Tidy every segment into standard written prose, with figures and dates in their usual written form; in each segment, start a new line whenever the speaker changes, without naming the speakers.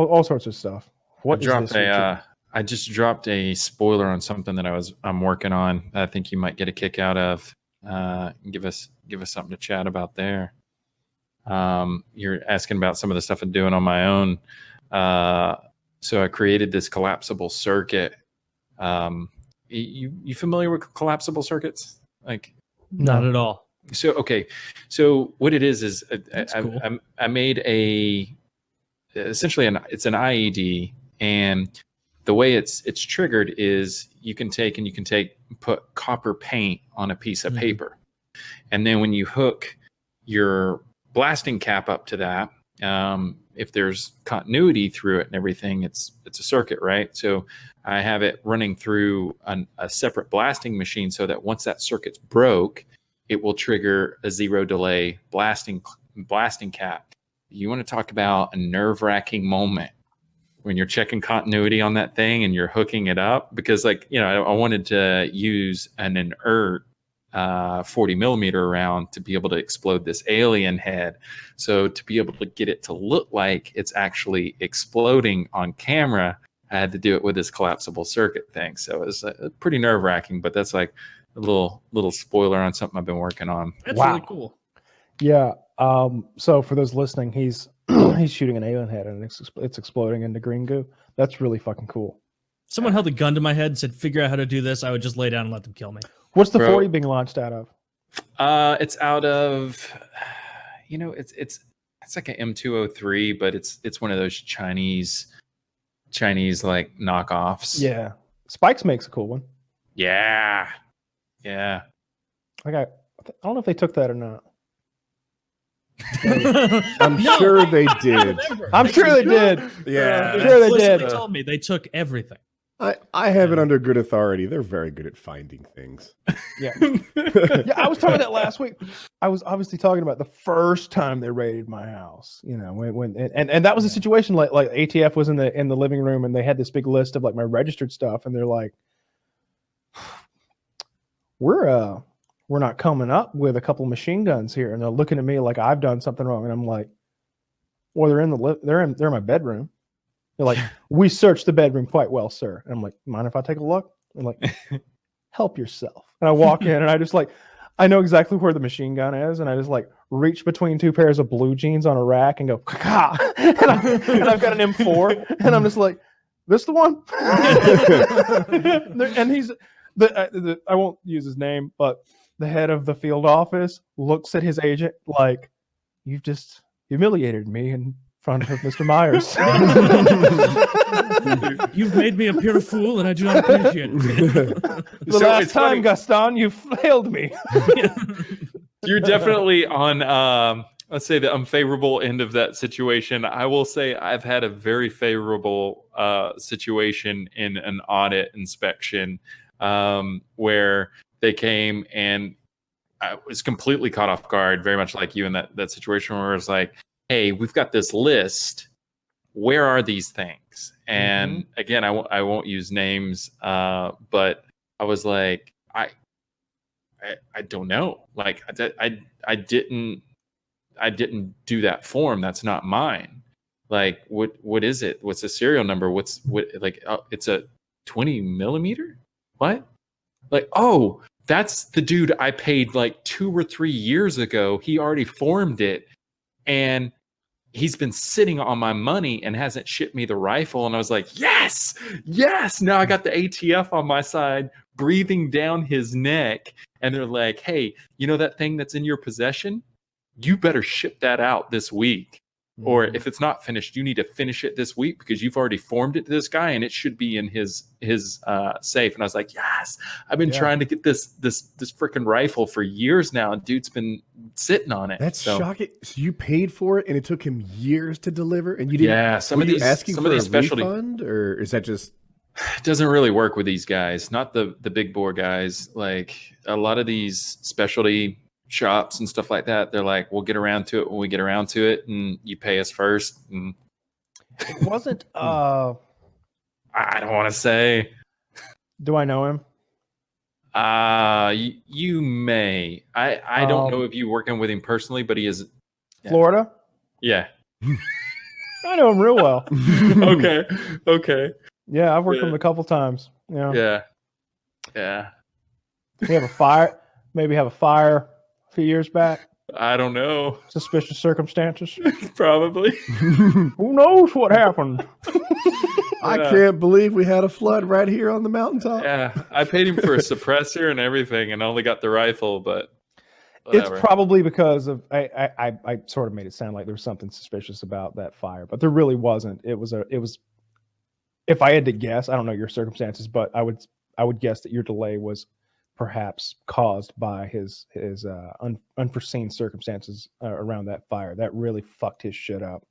all sorts of stuff. What is this?
I just dropped a spoiler on something that I'm working on. I think you might get a kick out of. Give us something to chat about there. You're asking about some of the stuff I'm doing on my own. So I created this collapsible circuit. You familiar with collapsible circuits? Like,
not at all.
So okay, so what it is
cool.
I made essentially it's an IED, and the way it's triggered is you can put copper paint on a piece of paper, and then when you hook your blasting cap up to that, if there's continuity through it and everything, it's a circuit, right? So I have it running through a separate blasting machine so that once that circuit's broke, it will trigger a zero delay blasting cap. You want to talk about a nerve-wracking moment when you're checking continuity on that thing and you're hooking it up, because I wanted to use an inert 40 millimeter round to be able to explode this alien head. So to be able to get it to look like it's actually exploding on camera, I had to do it with this collapsible circuit thing. So it was pretty nerve-wracking, but that's like a little spoiler on something I've been working on.
That's really cool.
Yeah. So for those listening, he's shooting an alien head and it's exploding into green goo. That's really fucking cool.
Someone held a gun to my head and said, "Figure out how to do this." I would just lay down and let them kill me.
What's the 40 being launched out of?
It's out of, it's like an M203, but it's one of those Chinese like knockoffs.
Yeah. Spikes makes a cool one.
Yeah.
I don't know if they took that or not.
I'm sure they did.
I'm sure they did.
Yeah.
I'm sure they did.
They told me they took everything.
I have it under good authority. They're very good at finding things.
Yeah. Yeah, I was talking about that last week. I was obviously talking about the first time they raided my house. When that was a situation like ATF was in the living room and they had this big list of like my registered stuff, and they're like, we're not coming up with a couple machine guns here, and they're looking at me like I've done something wrong, and I'm like, well, they're in my bedroom. They're like, we searched the bedroom quite well, sir. And I'm like, mind if I take a look? I'm like, help yourself. And I walk in and I just like, I know exactly where the machine gun is, and I just like reach between two pairs of blue jeans on a rack and go, ka, and I've got an M4, and I'm just like, this the one? And he's I won't use his name, but the head of the field office looks at his agent like, you've just humiliated me in front of Mr. Myers.
You've made me appear a fool, and I do not appreciate it.
The last time, Gaston, you failed me.
You're definitely on, let's say, the unfavorable end of that situation. I will say I've had a very favorable situation in an audit inspection where they came and I was completely caught off guard, very much like you in that situation where it was like, hey, we've got this list. Where are these things? And again, I won't use names, but I was like, I don't know. Like I didn't do that form. That's not mine. Like what is it? What's the serial number? It's a 20 millimeter? What? Like, oh, that's the dude I paid like 2 or 3 years ago. He already formed it, and he's been sitting on my money and hasn't shipped me the rifle. And I was like, yes. Now I got the ATF on my side, breathing down his neck. And they're like, hey, you know that thing that's in your possession? You better ship that out this week. Or if it's not finished, you need to finish it this week because you've already formed it to this guy and it should be in his safe. And I was like, yes, I've been trying to get this freaking rifle for years now. And dude's been sitting on it.
That's shocking. So you paid for it and it took him years to deliver, and you didn't.
Yeah, some of these specialty
refund, or is that just?
It doesn't really work with these guys, not the big bore guys. Like a lot of these specialty shops and stuff like that, they're like, we'll get around to it when we get around to it, and you pay us first. And
it wasn't
I don't want to say.
Do I know him?
You may. I don't know if you're working with him personally, but he is
Florida.
Yeah.
I know him real well.
Okay.
Yeah, I've worked
Yeah.
with him a couple times.
Yeah.
We have a fire. Maybe have a fire a few years back.
I don't know.
Suspicious circumstances.
Probably.
Who knows what happened?
I can't believe we had a flood right here on the mountaintop.
Yeah, I paid him for a suppressor and everything, and only got the rifle. But whatever.
It's probably because of I sort of made it sound like there was something suspicious about that fire, but there really wasn't. It was if I had to guess, I don't know your circumstances, but I would guess that your delay was perhaps caused by his unforeseen circumstances around that fire. That really fucked his shit up.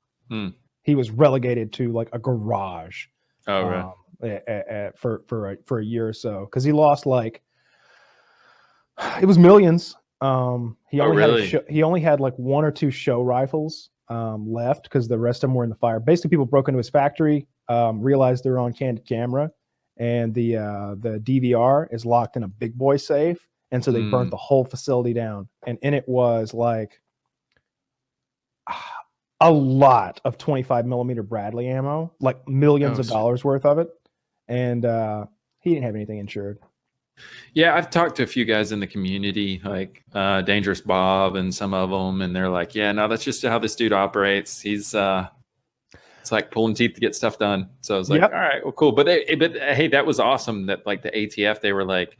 He was relegated to like a garage.
Oh, right.
For a year or so, because he lost like it was millions. He only had like 1 or 2 show rifles left because the rest of them were in the fire. Basically, people broke into his factory, realized they're on candid camera, and the DVR is locked in a big boy safe, and so they burnt the whole facility down. And in it was like a lot of 25 millimeter Bradley ammo, like millions of dollars worth of it, and he didn't have anything insured.
Yeah, I've talked to a few guys in the community, like Dangerous Bob and some of them, and they're like, yeah, no, that's just how this dude operates. He's it's like pulling teeth to get stuff done. So I was like, all right, well, cool. But hey, that was awesome that like the ATF, they were like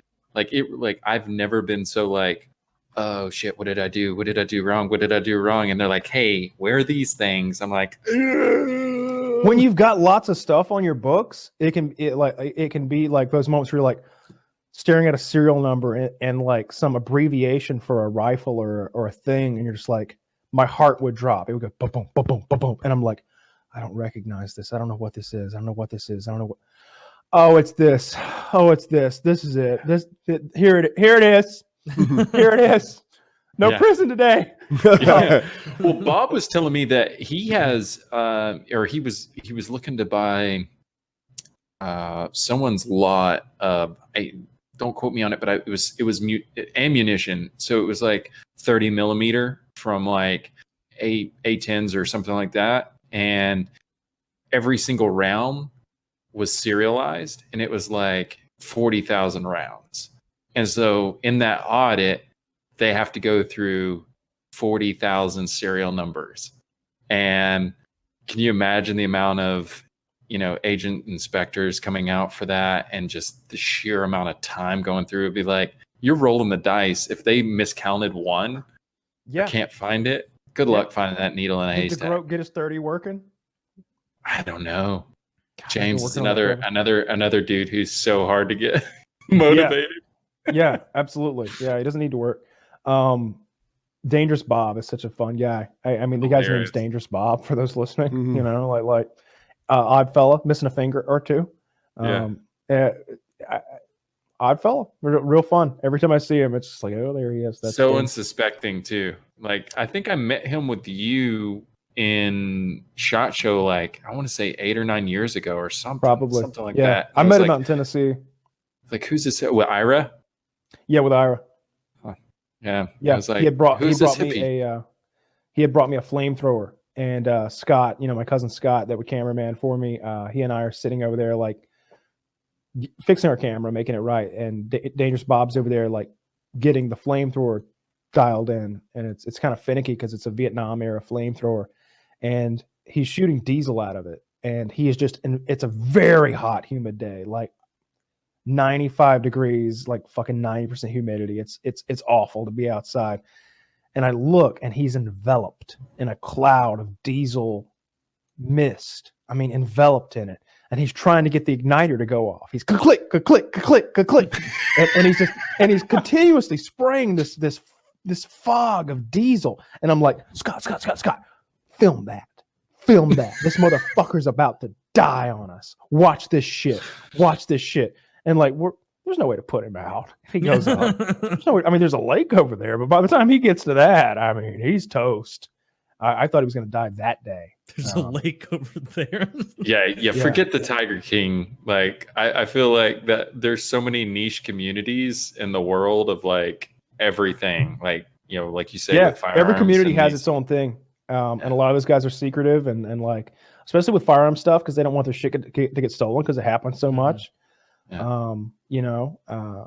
I've never been so like, oh shit, what did I do? What did I do wrong? What did I do wrong? And they're like, hey, where are these things? I'm like,
when you've got lots of stuff on your books, it can be like those moments where you're like staring at a serial number and like some abbreviation for a rifle or a thing, and you're just like, my heart would drop. It would go boom, boom, boom, boom, boom, boom, and I'm like, I don't recognize this. I don't know what this is. I don't know what this is. I don't know what. Oh, it's this. Oh, it's this. This is it. Here it is. Here it is. No prison today.
Yeah. Well, Bob was telling me that he has, or he was looking to buy someone's lot of. Don't quote me on it, but it was ammunition. So it was like 30 millimeter from like A10s or something like that, and every single round was serialized, and it was like 40,000 rounds. And so in that audit, they have to go through 40,000 serial numbers. And can you imagine the amount of, agent inspectors coming out for that, and just the sheer amount of time going through? It'd be like, you're rolling the dice. If they miscounted one, can't find it. Good luck finding that needle in a haystack. Did
get his 30 working?
I don't know. God, James is another dude who's so hard to get motivated.
Yeah, absolutely. Yeah, he doesn't need to work. Dangerous Bob is such a fun guy. I mean, the guy's name is Dangerous Bob for those listening. Mm-hmm. Like Odd Fella, missing a finger or two. Odd Fella, real fun. Every time I see him, it's just like, oh, there he is. That's
so
cool.
unsuspecting too. Like, I think I met him with you in SHOT Show, like I want to say 8 or 9 years ago or something.
Probably
something like that.
I met him out in Tennessee.
Like, who's this? With Ira?
Yeah, with Ira.
Huh. Yeah.
Yeah.
I was like,
he had brought me
hippie?
He had brought me a flamethrower, and Scott, my cousin Scott, that was cameraman for me. He and I are sitting over there like fixing our camera, making it right, and Dangerous Bob's over there like getting the flamethrower dialed in, and it's kind of finicky because it's a Vietnam era flamethrower, and he's shooting diesel out of it, and he is just, and it's a very hot, humid day, like 95 degrees, like fucking 90% humidity. It's awful to be outside. And I look, and he's enveloped in a cloud of diesel mist. I mean, enveloped in it. And he's trying to get the igniter to go off. He's click, click, click, click, and he's continuously spraying this fog of diesel. And I'm like, Scott, film that. This motherfucker's about to die on us. Watch this shit. And like, there's no way to put him out if he goes up. There's a lake over there, but by the time he gets to that, I mean, he's toast. I thought he was going to die that day.
There's a lake over there.
Yeah. Forget the Tiger King. Like, I feel like that there's so many niche communities in the world of like everything. Like, like you say, with firearms,
every community has its own thing. And a lot of those guys are secretive, and like especially with firearm stuff, because they don't want their shit to get stolen because it happens so much.
Yeah.
You know, a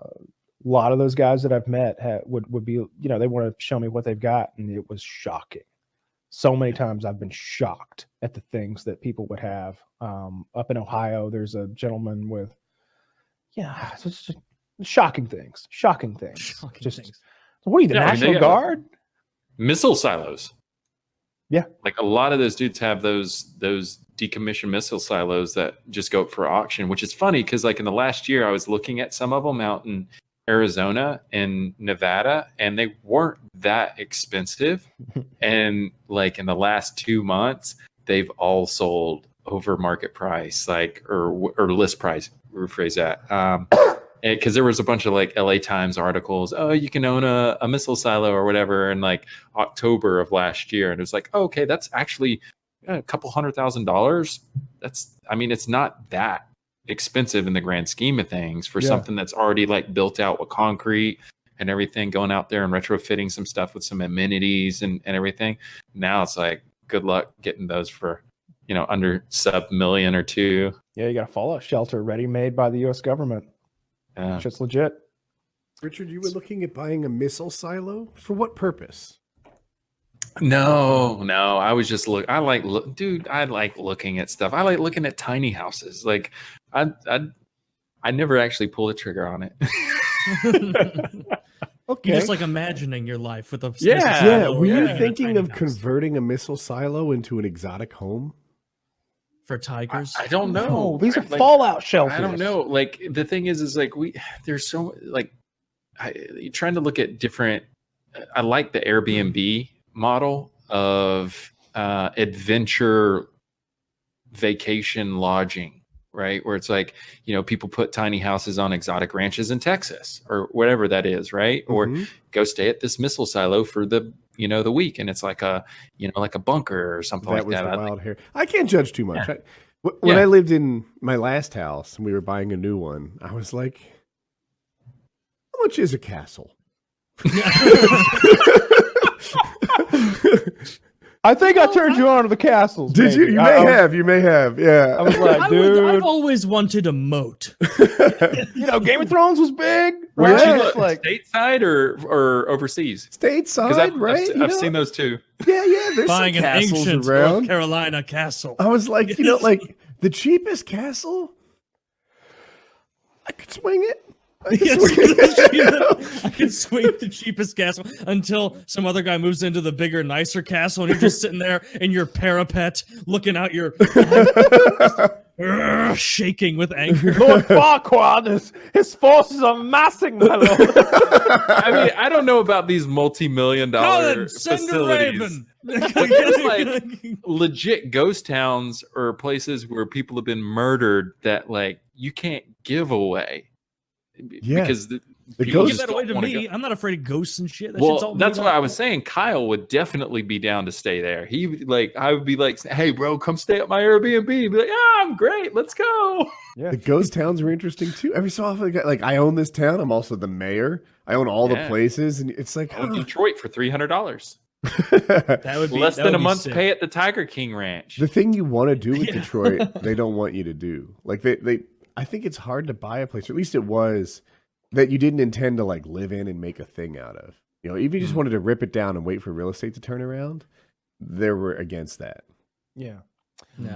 lot of those guys that I've met would be, you know, they want to show me what they've got, and it was shocking. So many times I've been shocked at the things that people would have. Up in Ohio, there's a gentleman with, it's just shocking things. What are you, the National Guard?
Missile silos.
Yeah.
Like a lot of those dudes have those decommissioned missile silos that just go up for auction, which is funny because like in the last year, I was looking at some of them out in Arizona and Nevada, and they weren't that expensive. And like in the last 2 months, they've all sold over market price, like or list price, rephrase that. Because there was a bunch of like LA Times articles, you can own a missile silo or whatever in like October of last year. And it was like, okay, that's actually a couple $100,000. It's not that expensive in the grand scheme of things for something that's already like built out with concrete and everything, going out there and retrofitting some stuff with some amenities and everything. Now it's like, good luck getting those for, you know, under sub million or two.
Yeah, you got a fallout shelter ready made by the U.S. government. Shit's legit.
Richard, you were looking at buying a missile silo? For what purpose?
No. I was just I like looking at stuff. I like looking at tiny houses. Like I never actually pull the trigger on it.
Okay. You're just like imagining your life with a
Were you thinking of converting a missile silo into an exotic home?
For tigers?
I don't know.
No, these are fallout shelters.
I don't know. Like the thing is like there's so like you're trying to look at different. I like the Airbnb model of adventure vacation lodging, right? Where it's like, you know, people put tiny houses on exotic ranches in Texas or whatever that is, right? Or go stay at this missile silo for the week, and it's like a bunker or something like that.
That was wild hair. I can't judge too much. When I lived in my last house and we were buying a new one, I was like, how much is a castle?
I think I turned you on to the castles.
Did you? You may have. Yeah.
I was like, dude.
I've always wanted a moat.
You know, Game of Thrones was big.
Where'd
Right?
you look, like stateside or overseas?
Stateside, right?
I've seen those too.
Yeah. There's
buying
some
an
castles
ancient
around.
North Carolina castle.
I was like, like the cheapest castle, I could swing it.
I can swing the cheapest castle until some other guy moves into the bigger, nicer castle, and you're just sitting there in your parapet, looking out your shaking with anger.
Lord Farquaad, his forces are massing, my lord.
I mean, I don't know about these multi-million-dollar facilities. There's like legit ghost towns or places where people have been murdered that like you can't give away.
Yeah,
because
the ghosts give that away to me. I'm not afraid of ghosts and shit.
That's what I was saying. Kyle would definitely be down to stay there. I would be like, hey, bro, come stay at my Airbnb. He'd be like, I'm great. Let's go.
Yeah.
The ghost towns are interesting too. Every so often, like I own this town. I'm also the mayor. I own all the places, and it's like
Detroit for $300.
That would be
less than a month's
sick.
pay at the Tiger King Ranch.
The thing you want to do with Detroit, they don't want you to do. Like they I think it's hard to buy a place, or at least it was, that you didn't intend to like live in and make a thing out of. You know, if you just wanted to rip it down and wait for real estate to turn around, they were against that.
Yeah.
No.